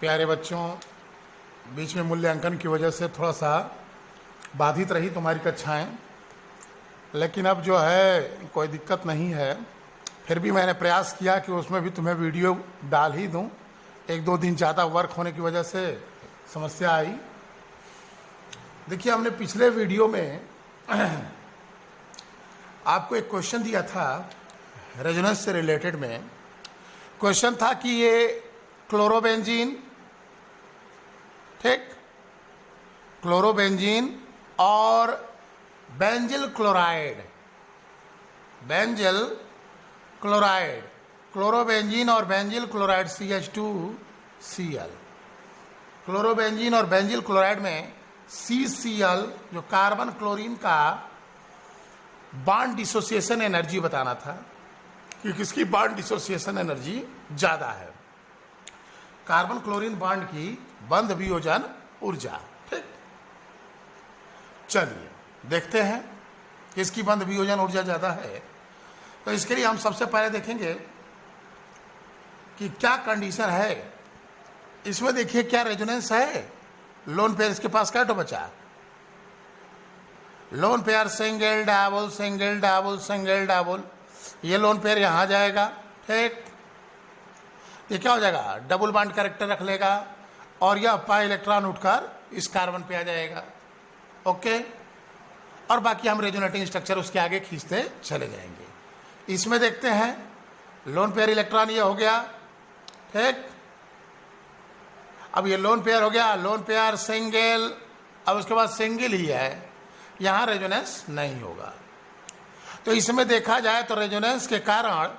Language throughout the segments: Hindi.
प्यारे बच्चों, बीच में मूल्यांकन की वजह से थोड़ा सा बाधित रही तुम्हारी कक्षाएं, लेकिन अब जो है कोई दिक्कत नहीं है। फिर भी मैंने प्रयास किया कि उसमें भी तुम्हें वीडियो डाल ही दूं। एक दो दिन ज़्यादा वर्क होने की वजह से समस्या आई। देखिए, हमने पिछले वीडियो में आपको एक क्वेश्चन दिया था रेजोनेंस से रिलेटेड में। क्वेश्चन था कि ये क्लोरोबेंजीन, ठीक, क्लोरोबेंजीन और बेंजिल क्लोराइड, क्लोरोबेंजीन और बेंजिल क्लोराइड CH2Cl, क्लोरोबेंजीन और बेंजिल क्लोराइड में CCl जो कार्बन क्लोरीन का बॉन्ड डिसोसिएशन एनर्जी बताना था कि किसकी बॉन्ड डिसोसिएशन एनर्जी ज़्यादा है। कार्बन क्लोरीन बॉन्ड की बंध वियोजन ऊर्जा, ठीक। चलिए देखते हैं किसकी बंध वियोजन ऊर्जा ज़्यादा है। तो इसके लिए हम सबसे पहले देखेंगे कि क्या कंडीशन है इसमें। देखिए क्या रेजोनेंस है। लोन पेयर इसके पास क्या तो बचा, lone pair single double single double single double, ये लोन पेयर यहाँ जाएगा, ठीक। ये क्या हो जाएगा, डबल बॉन्ड कैरेक्टर रख लेगा और यह पाई इलेक्ट्रॉन उठकर इस कार्बन पे आ जाएगा, ओके। और बाकी हम रेजोनेटिंग स्ट्रक्चर उसके आगे खींचते चले जाएंगे। इसमें देखते हैं लोन पेयर इलेक्ट्रॉन ये हो गया, ठीक। अब ये लोन पेयर हो गया, लोन पेयर सिंगल, अब उसके बाद सिंगल ही है, यहाँ रेजोनेंस नहीं होगा। तो इसमें देखा जाए तो रेजोनेंस के कारण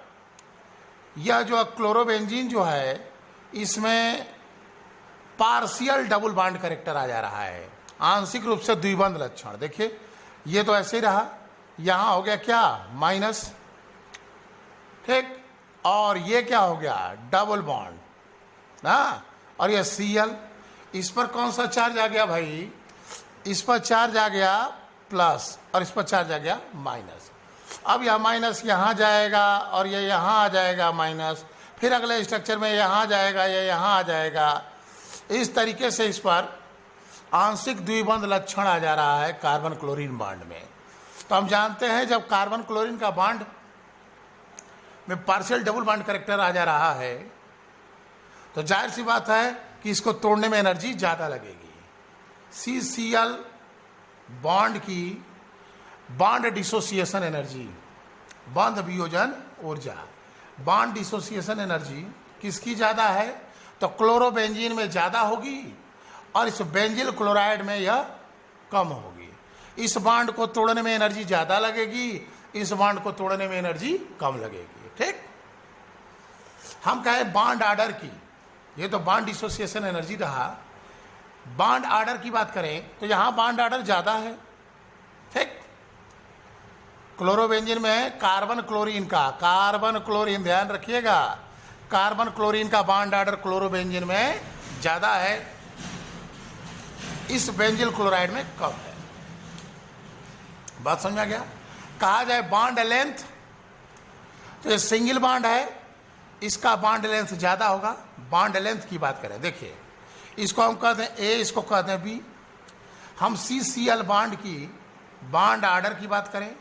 यह जो क्लोरोबेंजीन जो है इसमें पार्शियल डबल बॉन्ड कैरेक्टर आ जा रहा है, आंशिक रूप से द्विबंध लक्षण। देखिए ये तो ऐसे ही रहा, यहाँ हो गया क्या माइनस, ठीक, और ये क्या हो गया डबल बॉन्ड ना, और ये Cl, इस पर कौन सा चार्ज आ गया भाई, इस पर चार्ज आ गया प्लस और इस पर चार्ज आ गया माइनस। अब यह माइनस यहाँ जाएगा और ये यहाँ आ जाएगा माइनस, फिर अगले स्ट्रक्चर में यहाँ जाएगा, ये यहाँ आ जाएगा। इस तरीके से इस पर आंशिक द्विबंध लक्षण आ जा रहा है कार्बन क्लोरीन बॉन्ड में। तो हम जानते हैं जब कार्बन क्लोरीन का बॉन्ड में पार्शियल डबल बॉन्ड कैरेक्टर आ जा रहा है तो जाहिर सी बात है कि इसको तोड़ने में एनर्जी ज़्यादा लगेगी। CCl बॉन्ड की बॉन्ड डिसोसिएशन एनर्जी, बंध वियोजन ऊर्जा, बॉन्ड डिसोसिएशन एनर्जी किसकी ज़्यादा है, तो क्लोरोबेंजीन में ज़्यादा होगी और इस बेंजिल क्लोराइड में यह कम होगी। इस बॉन्ड को तोड़ने में एनर्जी ज़्यादा लगेगी, इस बॉन्ड को तोड़ने में एनर्जी कम लगेगी, ठीक। हम कहें बॉन्ड ऑर्डर की, ये तो बॉन्ड डिसोसिएशन एनर्जी रहा। बॉन्ड ऑर्डर की बात करें तो यहाँ बॉन्ड ऑर्डर ज़्यादा है, ठीक। क्लोरोबेंजीन में कार्बन क्लोरीन ध्यान रखिएगा, कार्बन क्लोरीन का बॉन्ड ऑर्डर क्लोरोबेंजीन में ज़्यादा है, इस बेंजिल क्लोराइड में कम है। बात समझा गया। कहा जाए बॉन्ड लेंथ, तो ये सिंगल बॉन्ड है, इसका बॉन्ड लेंथ ज़्यादा होगा। बॉन्ड लेंथ की बात करें, देखिए इसको हम कहते हैं A, इसको कहते हैं B। हम CCl बॉन्ड की बॉन्ड ऑर्डर की बात करें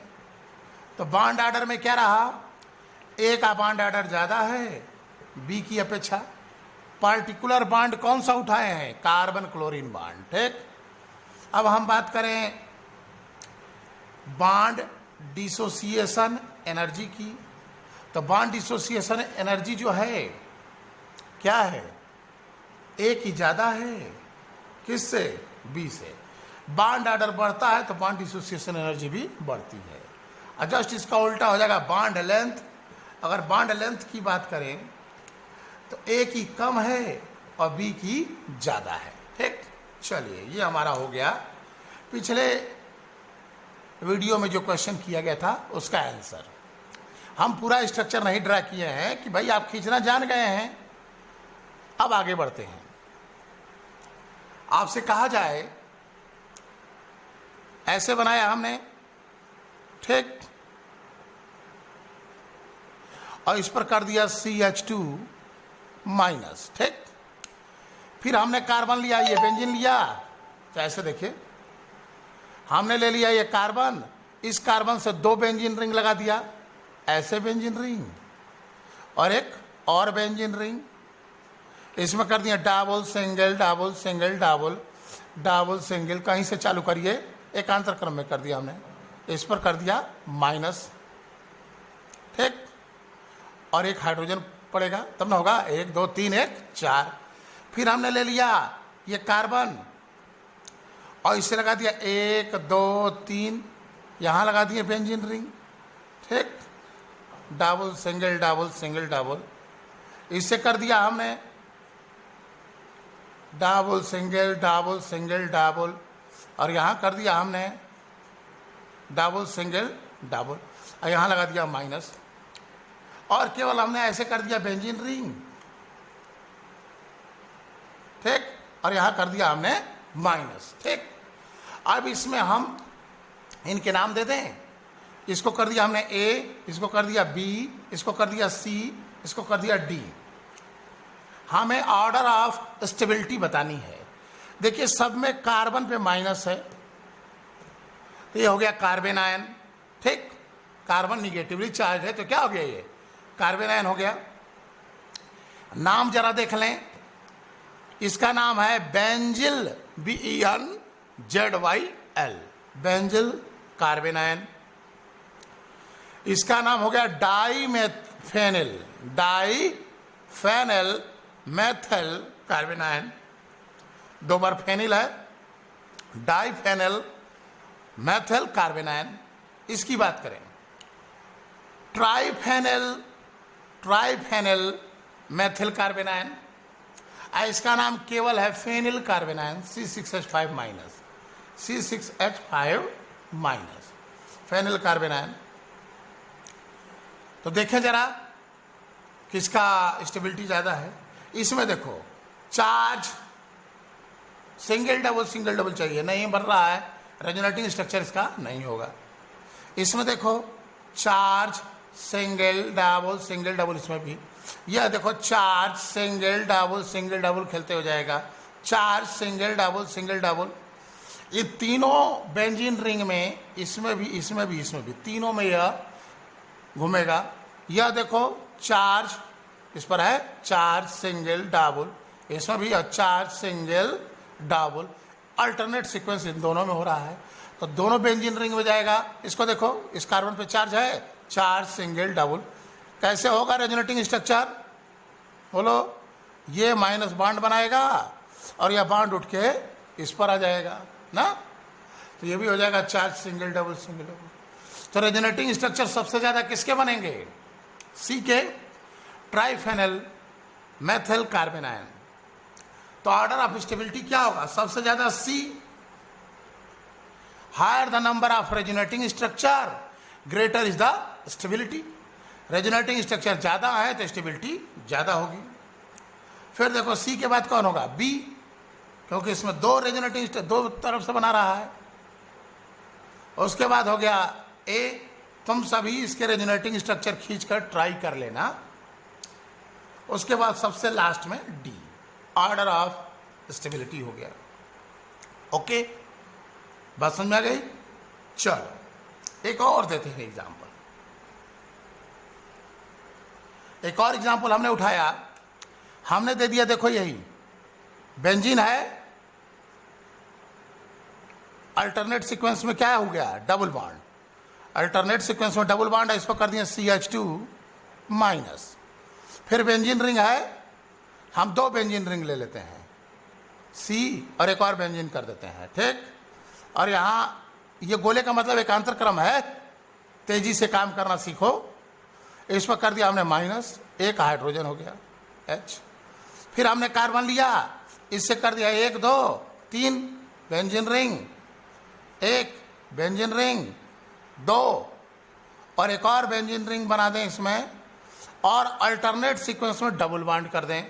तो बॉन्ड ऑर्डर में क्या रहा, A का बॉन्ड ऑर्डर ज़्यादा है B की अपेक्षा। पार्टिकुलर बॉन्ड कौन सा उठाए हैं, कार्बन क्लोरीन बॉन्ड, ठीक। अब हम बात करें बॉन्ड डिसोसिएशन एनर्जी की, तो बॉन्ड डिसोसिएशन एनर्जी जो है क्या है, A की ज़्यादा है, किससे, B से। बॉन्ड ऑर्डर बढ़ता है तो बॉन्ड डिसोसिएशन एनर्जी भी बढ़ती है। और जस्ट इसका उल्टा हो जाएगा बॉन्ड लेंथ। अगर बॉन्ड लेंथ की बात करें तो A की कम है और B की ज़्यादा है, ठीक। चलिए ये हमारा हो गया पिछले वीडियो में जो क्वेश्चन किया गया था उसका आंसर। हम पूरा स्ट्रक्चर नहीं ड्रा किए हैं कि भाई आप खींचना जान गए हैं। अब आगे बढ़ते हैं। आपसे कहा जाए ऐसे बनाया हमने, ठीक, और इस पर कर दिया CH2 माइनस, ठीक। फिर हमने कार्बन लिया, ये बेंजीन लिया, तो ऐसे देखिए हमने ले लिया ये कार्बन, इस कार्बन से 2 बेंजीन रिंग लगा दिया, ऐसे बेंजीन रिंग, और एक और बेंजीन रिंग, इसमें कर दिया double single double single double double single, कहीं से चालू करिए, एकांतर क्रम में कर दिया हमने, इस पर कर दिया माइनस, ठीक, और एक हाइड्रोजन पड़ेगा, तब ना होगा 1 2 3 1 4। फिर हमने ले लिया ये कार्बन और इसे लगा दिया 1 2 3, यहाँ लगा दिए बेंजीन रिंग, ठीक, double single double single double, इससे कर दिया हमने double single double single double, और यहाँ कर दिया हमने डबल सिंगल डबल, और यहाँ लगा दिया माइनस, और केवल हमने ऐसे कर दिया बेंजीन रिंग, ठीक, और यहाँ कर दिया हमने माइनस, ठीक। अब इसमें हम इनके नाम दे दें, इसको कर दिया हमने ए, इसको कर दिया बी, इसको कर दिया सी, इसको कर दिया डी। हमें ऑर्डर ऑफ स्टेबिलिटी बतानी है। देखिए सब में कार्बन पे माइनस है, तो ये हो गया कार्बन आयन, ठीक, कार्बन निगेटिवली चार्ज है, तो क्या हो गया ये कार्बन आयन हो गया। नाम जरा देख लें, इसका नाम है benzyl, BENZYL, benzyl carbon ion. इसका नाम हो गया डाईमेथेनिल, डाईफेनिल मेथिल कार्बन आयन, 2 बार फेनिल है, डाईफेनिल मेथिल कार्बन आयन। इसकी बात करें triphenyl, triphenyl methyl carbon ion, इसका नाम केवल है phenyl carbon ion, C6H5 minus, C6H5 minus, phenyl carbon ion. तो देखें जरा किसका स्टेबिलिटी ज़्यादा है। इसमें देखो चार्ज सिंगल डबल चाहिए, नहीं बन रहा है, रेजोनेटिंग स्ट्रक्चर इसका नहीं होगा। इसमें देखो चार्ज सिंगल डबल, इसमें भी यह देखो चार्ज सिंगल डबल खेलते हो जाएगा, चार्ज सिंगल डबल, ये तीनों बेंजीन रिंग में, इसमें भी तीनों में यह घूमेगा। यह देखो चार्ज इस पर है, चार्ज सिंगल डबल, इसमें भी charge single double, alternate sequence in दोनों में हो रहा है, तो दोनों बेंजीन रिंग में जाएगा। इसको देखो, इस कार्बन पे चार्ज है, चार्ज सिंगल डबल, कैसे होगा रेजोनेटिंग स्ट्रक्चर, बोलो, ये माइनस बॉन्ड बनाएगा और यह बॉन्ड उठ के इस पर आ जाएगा ना, तो ये भी हो जाएगा चार्ज सिंगल डबल। तो रेजोनेटिंग स्ट्रक्चर सबसे ज्यादा किसके बनेंगे, सी के, ट्राइफेनिल मेथिल कार्बन आयन। तो ऑर्डर ऑफ स्टेबिलिटी क्या होगा, सबसे ज्यादा C, higher the number of resonating structure greater is the stability. Resonating structure ज्यादा है तो स्टेबिलिटी ज्यादा होगी। फिर देखो सी के बाद कौन होगा, बी, क्योंकि इसमें 2 रेजोनेटिंग 2 तरफ से बना रहा है। उसके बाद हो गया ए, तुम सभी इसके रेजोनेटिंग स्ट्रक्चर खींचकर ट्राई कर लेना। उसके बाद सबसे लास्ट में डी, ऑर्डर ऑफ स्टेबिलिटी हो गया। ओके, बात समझ में आ गई। चलो एक और देते हैं एग्जांपल। एक और एग्जांपल हमने उठाया, हमने दे दिया, देखो यही बेंजीन है, अल्टरनेट सीक्वेंस में क्या हो गया, डबल बॉन्ड, अल्टरनेट सीक्वेंस में डबल बॉन्ड है, इस पर कर दिया CH2 माइनस। फिर बेंजीन रिंग है, हम 2 बेंजीन रिंग ले लेते हैं, C और एक और बेंजीन कर देते हैं, ठीक। और यहाँ ये गोले का मतलब एकांतर क्रम है, तेजी से काम करना सीखो। इस पर कर दिया हमने माइनस, एक हाइड्रोजन हो गया H। फिर हमने कार्बन लिया, इससे कर दिया 1 2 3 बेंजीन रिंग, 1 बेंजीन रिंग, 2 और एक और बेंजीन रिंग बना दें इसमें, और अल्टरनेट सीक्वेंस में डबल बॉन्ड कर दें।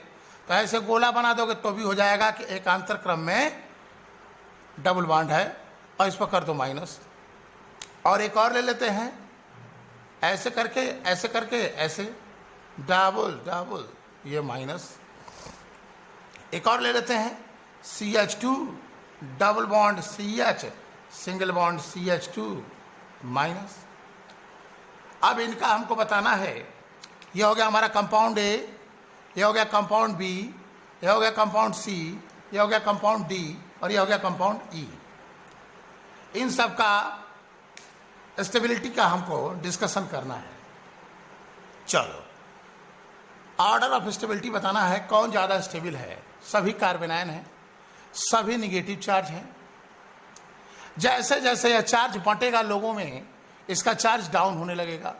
तो ऐसे गोला बना दोगे तो भी हो जाएगा कि एकांतर क्रम में डबल बॉन्ड है, और इस पर कर दो माइनस। और एक और ले लेते हैं, ऐसे करके ऐसे डबल, ये माइनस, एक और ले लेते हैं, CH2 double bond CH single bond CH2 minus. अब इनका हमको बताना है, ये हो गया हमारा कंपाउंड A, ये हो गया कंपाउंड B, ये हो गया कंपाउंड C, ये हो गया कंपाउंड D और ये हो गया कंपाउंड E। इन सब का स्टेबिलिटी का हमको डिस्कशन करना है। चलो, ऑर्डर ऑफ स्टेबिलिटी बताना है, कौन ज़्यादा स्टेबल है। सभी कार्बेनाइन हैं, सभी निगेटिव चार्ज हैं। जैसे जैसे यह चार्ज बंटेगा लोगों में, इसका चार्ज डाउन होने लगेगा।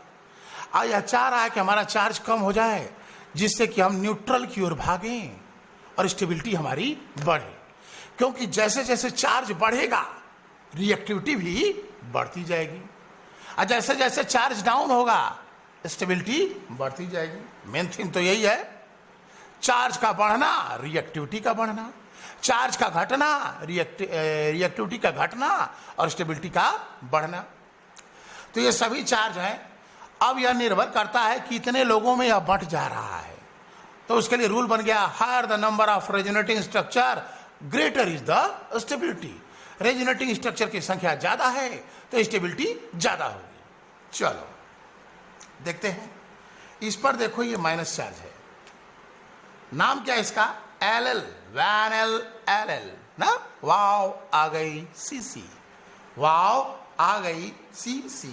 और यह चाह रहा है कि हमारा चार्ज कम हो जाए, जिससे कि हम न्यूट्रल की ओर भागें और स्टेबिलिटी हमारी बढ़े। क्योंकि जैसे जैसे चार्ज बढ़ेगा, रिएक्टिविटी भी बढ़ती जाएगी, और जैसे जैसे चार्ज डाउन होगा, स्टेबिलिटी बढ़ती जाएगी। मेन थिंग तो यही है, चार्ज का बढ़ना, रिएक्टिविटी का बढ़ना, चार्ज का घटना, रिएक्टिविटी का घटना और स्टेबिलिटी का बढ़ना। तो ये सभी चार्ज हैं। अब यह निर्भर करता है कितने लोगों में यह बंट जा रहा है। तो उसके लिए रूल बन गया, higher the number of resonating structure greater is the stability. Resonating structure की संख्या ज्यादा है तो स्टेबिलिटी ज्यादा होगी। चलो देखते हैं, इस पर देखो ये माइनस चार्ज है, नाम क्या है इसका, L, वैनिल L ना, वाव आ गई CC, वाव आ गई CC,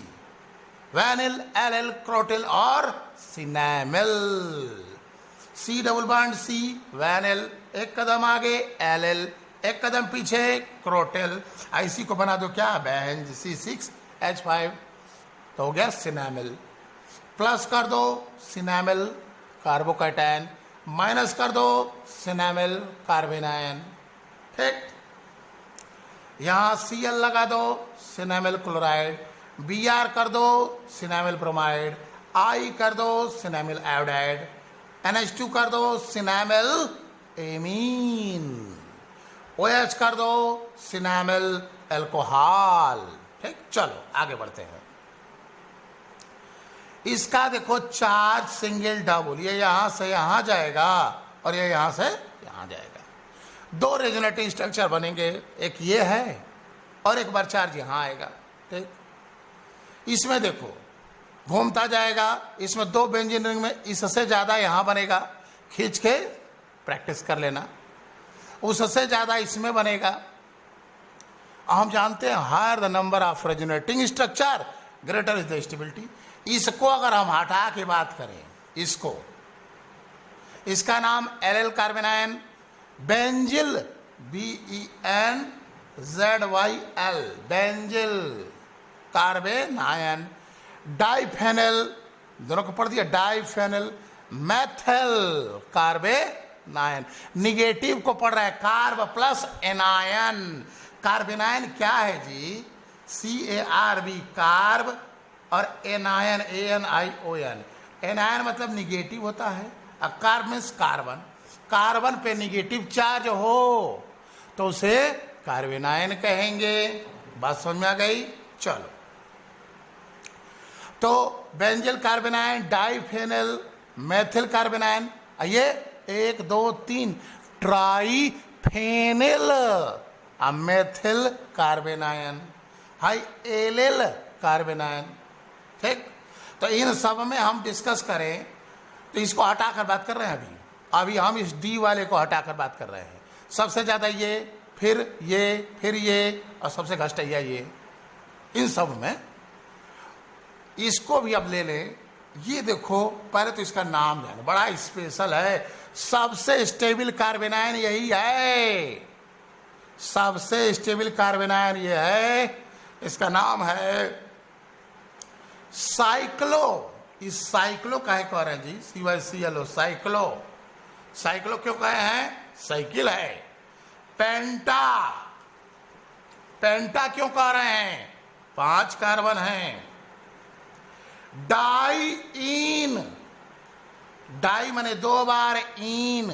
वैनिल L क्रोटिल और सिनेमिल, C डबल बॉन्ड C वैनिल, एक कदम आगे L, एक कदम पीछे क्रोटिल, IC को बना दो क्या, बेंज C6H5, तो हो गया सिनेमिल। प्लस कर दो सिनेमिल कार्बोकैटायन, माइनस कर दो सिनेमिल कार्बेनायन। ठीक, यहाँ Cl लगा दो सिनेमिल क्लोराइड, Br कर दो सिनेमिल ब्रोमाइड, I कर दो सिनेमिल आयोडाइड, NH2 कर दो सिनेमिल एमीन, OH कर दो सिनेमिल एल्कोहल। ठीक, चलो आगे बढ़ते हैं। इसका देखो चार्ज सिंगल डबल, ये यहां से यहां जाएगा और ये यहां से यहां जाएगा। दो रेजोनेटिंग स्ट्रक्चर बनेंगे, एक ये है और एक बार चार्ज यहां आएगा। ठीक, इसमें देखो घूमता जाएगा, इसमें दो बेंजीन रिंग में इससे ज्यादा यहां बनेगा, खींच के प्रैक्टिस कर लेना, उससे ज्यादा इसमें बनेगा। हम जानते हैं higher the number of resonating structure greater is the stability. इसको अगर हम हटा के बात करें, इसको, इसका नाम L कार्बेनायन, बेंजिल BENZYL बेंजिल कार्बेनायन, डाइफेनल, दोनों को पढ़ दिया, डाइफेनल, मेथिल कार्बेनायन, निगेटिव को पढ़ रहा है कार्ब प्लस एनायन। कार्बेनायन क्या है जी, CARB कार्ब और एनायन ANION, एनायन मतलब निगेटिव होता है, और कार्ब मीन्स कार्बन। कार्बन पे निगेटिव चार्ज हो तो उसे कार्बेनायन कहेंगे। बात समझ में आ गई। चलो, तो बेंजिल कार्बेनायन, डाइफेनल, मेथिल कार्बेनायन, ये 1 2 3 ट्राइफेनिल मेथिल कार्बेनायन, हाई एलिल कार्बेनायन। ठीक, तो इन सब में हम डिस्कस करें तो इसको हटाकर बात कर रहे हैं। अभी हम इस D वाले को हटाकर बात कर रहे हैं। सबसे ज़्यादा ये, फिर ये और सबसे घटिया ये। इन सब में इसको भी अब ले लें। ये देखो, पहले तो इसका नाम जानो, बड़ा स्पेशल है। सबसे स्टेबल कार्बेनायन यही है, सबसे स्टेबल कार्बेनायन ये है। इसका नाम है साइक्लो। इस साइक्लो काहे कह रहे हैं जी, CYCLO, साइक्लो। साइक्लो क्यों कहे हैं, साइकिल है। पेंटा, पेंटा क्यों कह रहे हैं, 5 कार्बन हैं। डाइईन, डाई माने 2 बार ईन,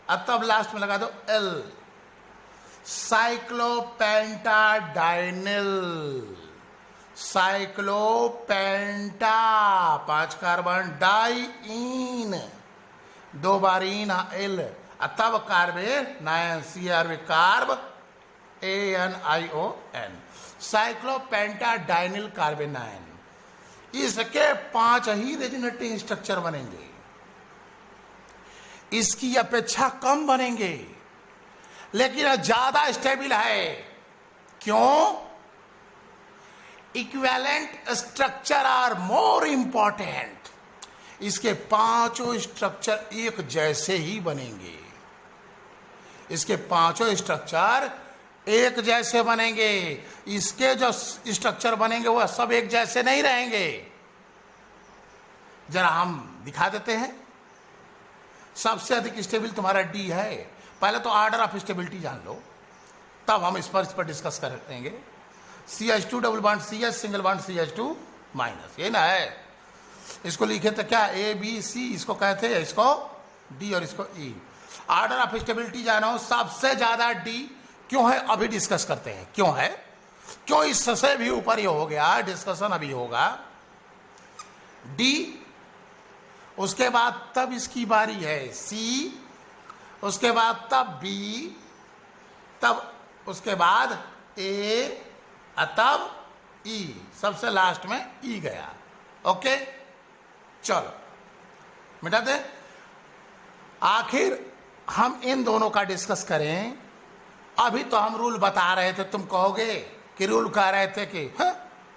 अब तब लास्ट में लगा दो L, cyclopenta dienyl, cyclopenta 5 carbon, diene 2 बार ईन L, तब carbanion, CRB carb ANION, cyclopentadienyl carbanion. इसके 5 ही रेजोनेटिंग स्ट्रक्चर बनेंगे, इसकी अपेक्षा कम बनेंगे, लेकिन ज्यादा स्टेबल है। क्यों? Equivalent structure are more important. इसके 5 स्ट्रक्चर एक जैसे ही बनेंगे, इसके 5 स्ट्रक्चर एक जैसे बनेंगे। इसके जो स्ट्रक्चर बनेंगे वह सब एक जैसे नहीं रहेंगे। जरा हम दिखा देते हैं। सबसे अधिक स्टेबल तुम्हारा डी है। पहले तो ऑर्डर ऑफ स्टेबिलिटी जान लो, तब हम इस पर डिस्कस करेंगे। CH2 double bond CH, single bond CH2 minus, ये ना है। इसको लिखे तो क्या ABC, इसको कहते हैं, इसको D और इसको E। ऑर्डर ऑफ स्टेबिलिटी जानो, सबसे ज्यादा D क्यों है अभी डिस्कस करते हैं। क्यों है, क्यों इससे भी ऊपर ये हो गया, डिस्कशन अभी होगा। D, उसके बाद तब इसकी बारी है C, उसके बाद तब B, तब उसके बाद A, तब E, सबसे लास्ट में E गया। ओके, चलो मिटा दे। आखिर हम इन दोनों का डिस्कस करें। अभी तो हम रूल बता रहे थे, तुम कहोगे कि रूल कह रहे थे कि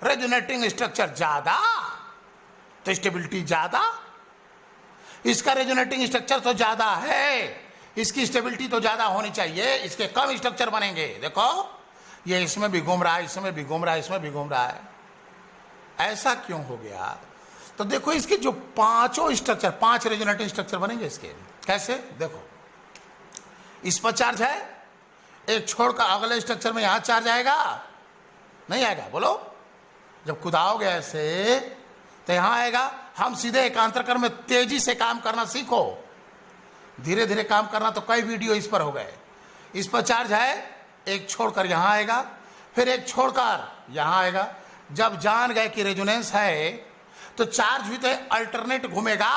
रेजोनेटिंग स्ट्रक्चर ज्यादा तो स्टेबिलिटी ज्यादा। इसका रेजोनेटिंग स्ट्रक्चर तो ज्यादा है, इसकी स्टेबिलिटी तो ज्यादा होनी चाहिए, इसके कम स्ट्रक्चर बनेंगे। देखो ये इसमें भी घूम रहा है, इसमें भी घूम रहा है, इसमें भी घूम रहा है। ऐसा क्यों हो गया? तो देखो इसके जो 5 स्ट्रक्चर, 5 रेजोनेटिंग स्ट्रक्चर बनेंगे इसके। कैसे? देखो इस पर चार्ज है, एक छोड़कर अगले स्ट्रक्चर में यहां चार्ज आएगा, नहीं आएगा? बोलो। जब कुदाओगे ऐसे तो यहां आएगा। हम सीधे एकांतर क्रम में तेजी से काम करना सीखो, धीरे धीरे काम करना तो कई वीडियो इस पर हो गए। इस पर चार्ज है, एक छोड़कर यहां आएगा, फिर एक छोड़कर यहां आएगा। जब जान गए कि रेजोनेंस है तो चार्ज भी तो अल्टरनेट घूमेगा।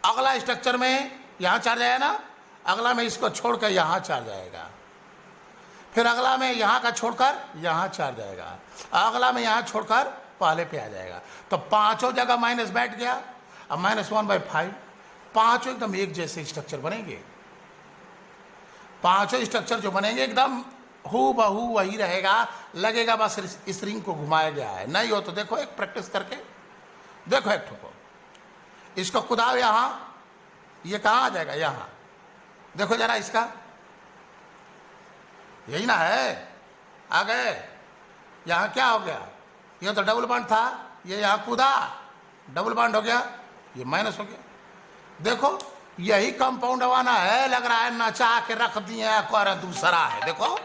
अगला स्ट्रक्चर में यहां चार्ज आया ना, अगला में इसको छोड़कर यहां चार्ज आएगा, फिर अगला में यहां का छोड़कर यहां चार्ज आएगा, अगला में यहां छोड़कर पहले पे आ जाएगा। तो 5 जगह माइनस बैठ गया। अब -1/5, 5 एकदम एक जैसे स्ट्रक्चर बनेंगे। 5 स्ट्रक्चर जो बनेंगे एकदम हू बहू वही रहेगा, लगेगा बस इस रिंग को घुमाया गया है। नहीं हो तो देखो एक प्रैक्टिस करके देखो, एक ठोको, इसको कुदाओ यहां, ये कहां आ जाएगा? यहां देखो जरा, इसका यही ना है, आ गए। यहां क्या हो गया? ये तो डबल बॉन्ड था, ये यहां कूदा, डबल बॉन्ड हो गया, ये माइनस हो गया। देखो यही कंपाउंड वाना है, लग रहा है नचा के रख दिए हैं, दूसरा है। देखो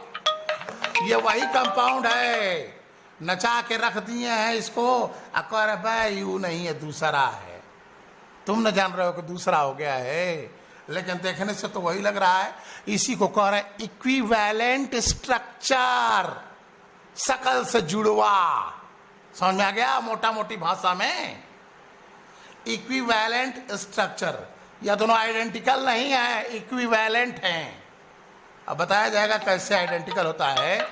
ये वही कंपाउंड है, नचा के रख दिए हैं इसको, अकर भाई यू नहीं है, दूसरा है। तुम न जान रहे हो कि दूसरा हो गया है, लेकिन देखने से तो वही लग रहा है। इसी को कह रहे हैं इक्विवेलेंट स्ट्रक्चर, शकल से जुड़वा। समझ में आ गया? मोटा मोटी भाषा में इक्विवेलेंट स्ट्रक्चर, यह दोनों आइडेंटिकल नहीं है, इक्विवेलेंट हैं। अब बताया जाएगा कैसे आइडेंटिकल होता है।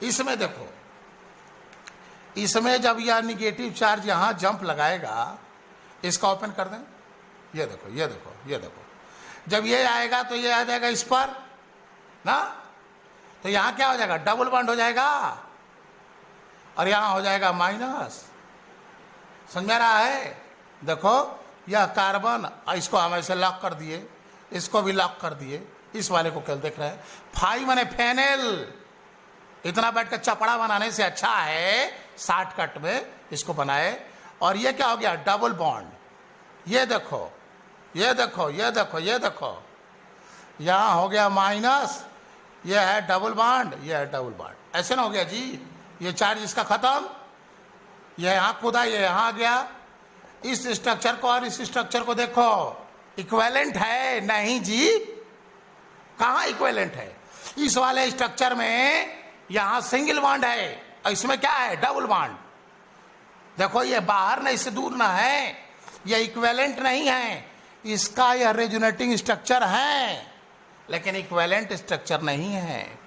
इसमें देखो, इसमें जब यह निगेटिव चार्ज यहां जंप लगाएगा, इसका ओपन कर दें, ये देखो ये देखो ये देखो, जब ये आएगा तो ये आ जाएगा इस पर ना, तो यहां क्या हो जाएगा? डबल बॉन्ड हो जाएगा, और यहां हो जाएगा माइनस। समझ में आ रहा है? देखो यह कार्बन, इसको हम ऐसे लॉक कर दिए, इसको भी लॉक कर दिए, इस वाले को केवल देख रहे हैं। 5 माने फेनेल। इतना बैठ कर चपड़ा बनाने से अच्छा है शॉर्टकट में इसको बनाए। और ये क्या हो गया? Double bond. ये देखो ये देखो ये देखो ये देखो, यहां हो गया माइनस, ये है डबल बॉन्ड, ये है डबल बॉन्ड। ऐसे ना हो गया जी? ये चार्ज इसका खत्म, ये यहां कूदा, ये यहां आ गया। इस स्ट्रक्चर को और इस स्ट्रक्चर को देखो, इक्विवेलेंट है? नहीं जी, कहां इक्विवेलेंट है? इस वाले स्ट्रक्चर में यहां सिंगल बॉन्ड है, और इसमें क्या है? Double bond. देखो ये बाहर ना, इससे दूर ना है, ये इक्विवेलेंट नहीं है, इसका यह रेजोनेटिंग स्ट्रक्चर है लेकिन इक्विवेलेंट स्ट्रक्चर नहीं है।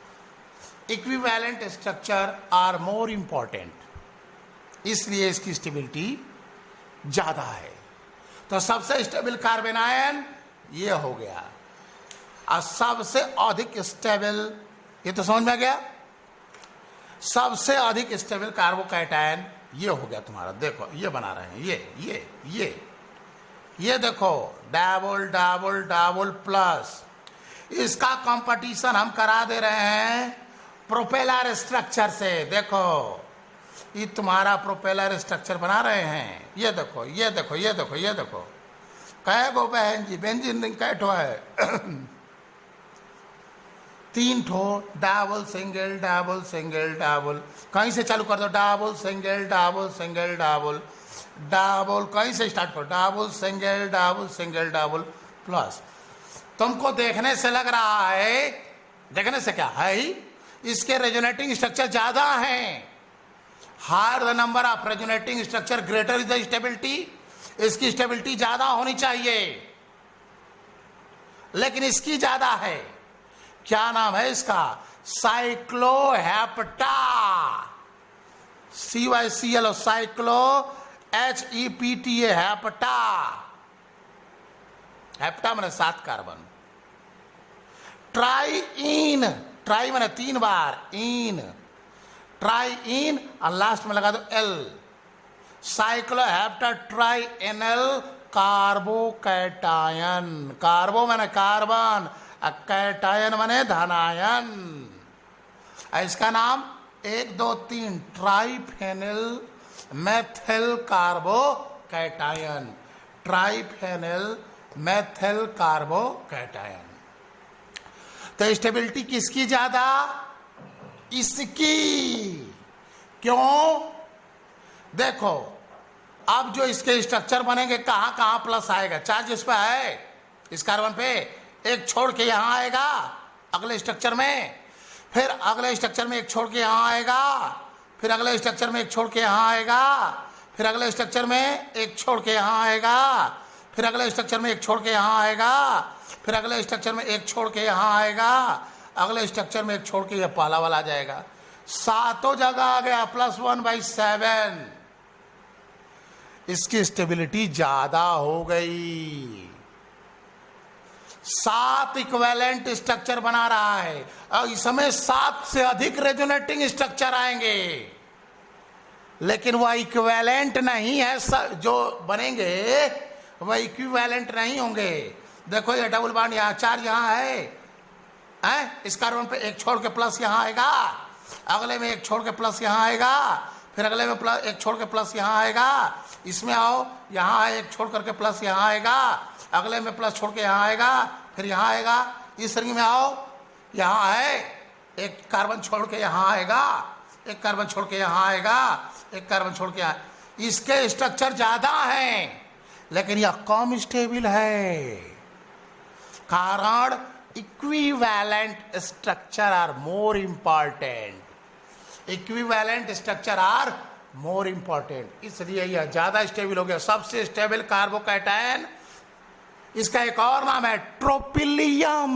Equivalent structure are more important, इसलिए इसकी स्टेबिलिटी ज्यादा है। तो सबसे स्टेबल कार्बन आयन ये हो गया, और सबसे अधिक स्टेबल, ये तो समझ में आ गया, सबसे अधिक स्टेबल कार्बोकैटायन ये हो गया तुम्हारा। देखो ये बना रहे हैं, ये देखो डबल डबल डबल प्लस, इसका कंपटीशन हम करा दे रहे हैं प्रोपेलर स्ट्रक्चर से। देखो ये तुम्हारा प्रोपेलर स्ट्रक्चर बना रहे हैं, ये देखो ये देखो ये देखो ये देखो, कहे गो बहन जी बेंजीन रिंग कैठो है 3 ठो double single double single double, कहीं से चालू कर दो, double single double single double double, कहीं से स्टार्ट करो, डबल सिंगल डबल प्लस। तुमको देखने से लग रहा है, देखने से क्या है, इसके रेजोनेटिंग स्ट्रक्चर ज्यादा हैं। Higher the number of resonating structure greater is the stability, इसकी स्टेबिलिटी ज्यादा होनी चाहिए लेकिन इसकी ज्यादा है। क्या नाम है इसका, साइक्लोहेप्टा, CYCL cyclo HEPTA hepta, hepta माने 7 कार्बन। ट्राइइन, ट्राई माने 3 बार, इन, ट्राइइन और लास्ट में लगा दो L, साइक्लोहेप्टा ट्राइएनल कार्बोकैटायन। कार्बो माने कार्बन, कैटायन माने धनायन। इसका नाम 1 2 3 ट्राइफेनिल मेथिल कार्बोकैटायन, ट्राइफेनिल मेथिल कार्बोकैटायन। तो स्टेबिलिटी किसकी ज्यादा, इसकी। क्यों, देखो अब जो इसके स्ट्रक्चर बनेंगे कहां कहां प्लस आएगा, चार्ज इस पे है, इस कार्बन पे, एक छोड़ के यहां आएगा अगले स्ट्रक्चर में, फिर अगले स्ट्रक्चर में एक छोड़ के यहां आएगा, फिर अगले स्ट्रक्चर में एक छोड़ के यहां आएगा, फिर अगले स्ट्रक्चर में एक छोड़ के यहां आएगा, फिर अगले स्ट्रक्चर में एक छोड़ के यहां आएगा, फिर अगले स्ट्रक्चर में एक छोड़ के यहां आएगा, अगले स्ट्रक्चर में एक छोड़ के यह पहला वाला आ जाएगा। 7 जगह आ गया, +1/7, इसकी स्टेबिलिटी ज्यादा हो गई। 7 इक्विवेलेंट स्ट्रक्चर बना रहा है और इसमें 7 से अधिक रेजोनेटिंग स्ट्रक्चर आएंगे, लेकिन वह इक्विवेलेंट नहीं है, जो बनेंगे वह इक्विवेलेंट नहीं होंगे। देखो ये डबल बॉन्ड यहाँ, चार्ज यहाँ है, इस कार्बन पे एक छोड़ के प्लस यहाँ आएगा, अगले में एक छोड़ के प्लस यहाँ आएगा, फिर अगले में एक छोड़ के प्लस यहाँ आएगा, इसमें आओ यहाँ है, एक छोड़ करके प्लस यहाँ आएगा, अगले में प्लस छोड़ के यहाँ आएगा, फिर यहाँ आएगा, इस रिंग में आओ, यहाँ है, एक कार्बन छोड़ के यहाँ आएगा, एक कार्बन छोड़ के यहाँ आएगा, एक कार्बन छोड़ के यहाँ, इसके स्ट्रक्चर ज्यादा हैं लेकिन यह कम स्टेबल है, कारण equivalent structure are more important, equivalent structure are more important, इसलिए यह ज्यादा स्टेबल हो गया। सबसे स्टेबल कार्बोकैटायन, इसका एक और नाम है ट्रोपिलियम,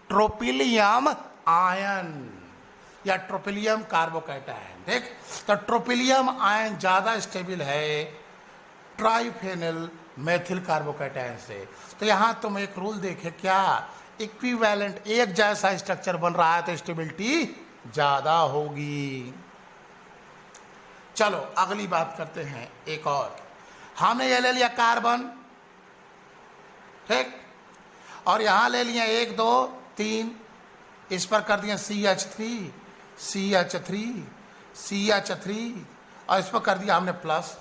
ट्रोपिलियम आयन या ट्रोपिलियम कार्बोकैटायन। देख, तो ट्रोपिलियम आयन ज्यादा स्टेबल है ट्राइफेनिल मेथिल कार्बोकैटायन से। तो यहां तुम एक रूल देखे, क्या इक्विवेलेंट एक जैसा स्ट्रक्चर बन रहा है तो स्टेबिलिटी ज्यादा होगी। चलो अगली बात करते हैं एक और। हमने ये ले लिया कार्बन, ठीक, और यहां ले लिया 1 2 3, इस पर कर दिया CH3 CH3 CH3 और इस पर कर दिया हमने प्लस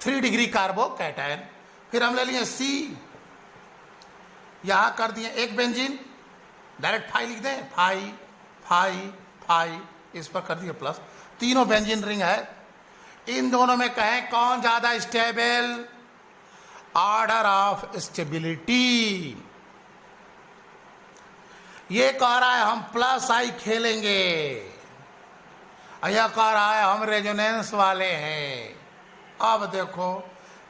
3 डिग्री कार्बोकैटायन। फिर हम ले लिए C, यहां कर दिए एक बेंजीन, डायरेक्ट फाई लिख दें, फाई फाई फाई, इस पर कर दिए प्लस, तीनों बेंजीन रिंग है। इन दोनों में कहें कौन ज्यादा स्टेबल, ऑर्डर ऑफ स्टेबिलिटी। ये कह रहा है हम +I खेलेंगे, यह कह रहा है हम रेजोनेंस वाले हैं। अब देखो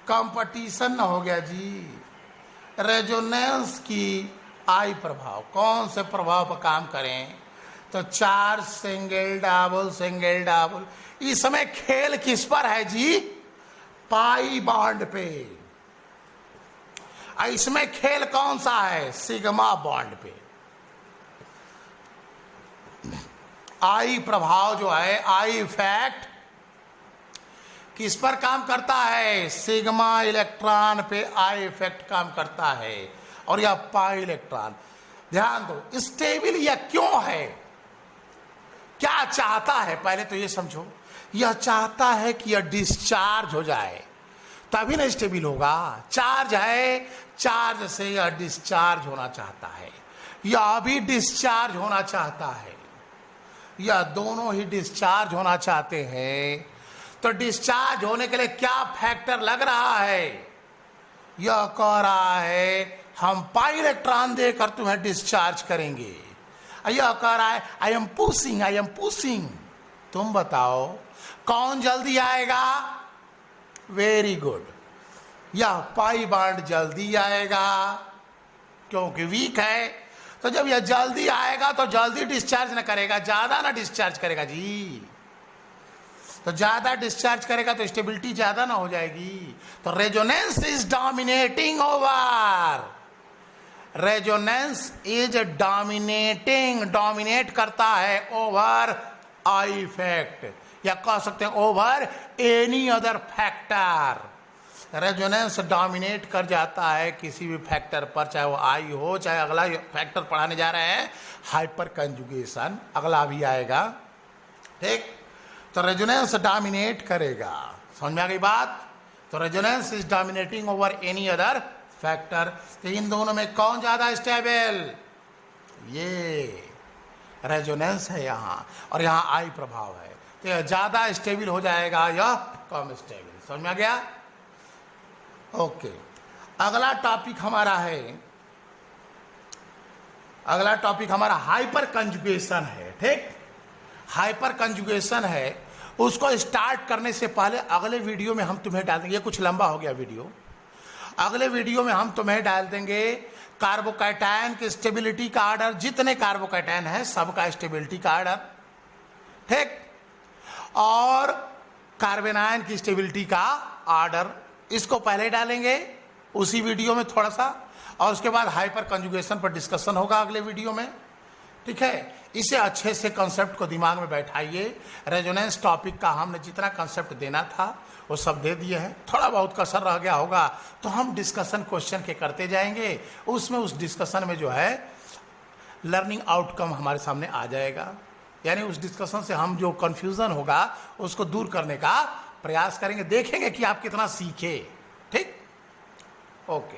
कंपटीशन न हो गया जी। रेजोनेंस की आई प्रभाव, कौन से प्रभाव पर काम करें? तो चार्ज सिंगल डबल। इस समय खेल किस पर है जी? पाई बॉन्ड पे। इसमें खेल कौन सा है? सिग्मा बॉन्ड पे। आई प्रभाव जो है, आई इफेक्ट किस पर काम करता है? सिग्मा इलेक्ट्रॉन पे आई इफेक्ट काम करता है, और यह पाई इलेक्ट्रॉन। ध्यान दो, स्टेबल यह क्यों है? क्या चाहता है? पहले तो यह समझो, यह चाहता है कि यह डिस्चार्ज हो जाए, तभी ना स्टेबल होगा। चार्ज है, चार्ज से यह डिस्चार्ज होना चाहता है, यह भी डिस्चार्ज होना चाहता है, यह दोनों ही डिस्चार्ज होना चाहते हैं। तो डिस्चार्ज होने के लिए क्या फैक्टर लग रहा है? यह कह रहा है हम पाई इलेक्ट्रॉन देकर तुम्हें डिस्चार्ज करेंगे। यह कह रहा है आई एम पुशिंग। तुम बताओ कौन जल्दी आएगा? वेरी गुड, यह पाई बॉन्ड जल्दी आएगा, क्योंकि वीक है। तो जब यह जल्दी आएगा तो जल्दी डिस्चार्ज ना करेगा, ज्यादा ना डिस्चार्ज करेगा जी। तो ज्यादा डिस्चार्ज करेगा तो स्टेबिलिटी ज्यादा ना हो जाएगी। तो resonance is dominating over, resonance is dominate करता है ओवर आई इफेक्ट, या कह सकते हैं over any other factor. Resonance dominate कर जाता है किसी भी फैक्टर पर, चाहे वो आई हो, चाहे अगला फैक्टर पढ़ाने जा रहे हैं हाइपर कंजुगेशन, अगला भी आएगा, ठीक। तो रेजोनेंस डोमिनेट करेगा, समझ में आ गई बात? तो resonance is dominating over any other factor. तो इन दोनों में कौन ज्यादा स्टेबल? ये रेजोनेंस है यहां, और यहां आई प्रभाव है, तो यह ज्यादा स्टेबल हो जाएगा, यह कम स्टेबल। समझ में आ गया? ओके, अगला टॉपिक हमारा है, अगला टॉपिक हमारा हाइपर कंजुगेशन है, ठीक। हाइपर कंजुगेशन है, उसको स्टार्ट करने से पहले अगले वीडियो में हम तुम्हें डाल देंगे, ये कुछ लंबा हो गया वीडियो, अगले वीडियो में हम तुम्हें डाल देंगे कार्बोकैटायन की स्टेबिलिटी का आर्डर, जितने कार्बोकैटायन है सबका स्टेबिलिटी का आर्डर, ठीक, और कार्बन आयन की स्टेबिलिटी का आर्डर, इसको पहले डालेंगे उसी वीडियो में थोड़ा सा, और उसके बाद हाइपर कंजुगेशन पर डिस्कशन होगा अगले वीडियो में, ठीक है। इसे अच्छे से कंसेप्ट को दिमाग में बैठाइए। रेजोनेंस टॉपिक का हमने जितना कंसेप्ट देना था वो सब दे दिए हैं, थोड़ा बहुत कसर रह गया होगा तो हम डिस्कशन क्वेश्चन के करते जाएंगे, उसमें उस डिस्कशन में जो है लर्निंग आउटकम हमारे सामने आ जाएगा, यानी उस डिस्कशन से हम जो कंफ्यूजन होगा उसको दूर करने का प्रयास करेंगे, देखेंगे कि आप कितना सीखे, ठीक। ओके।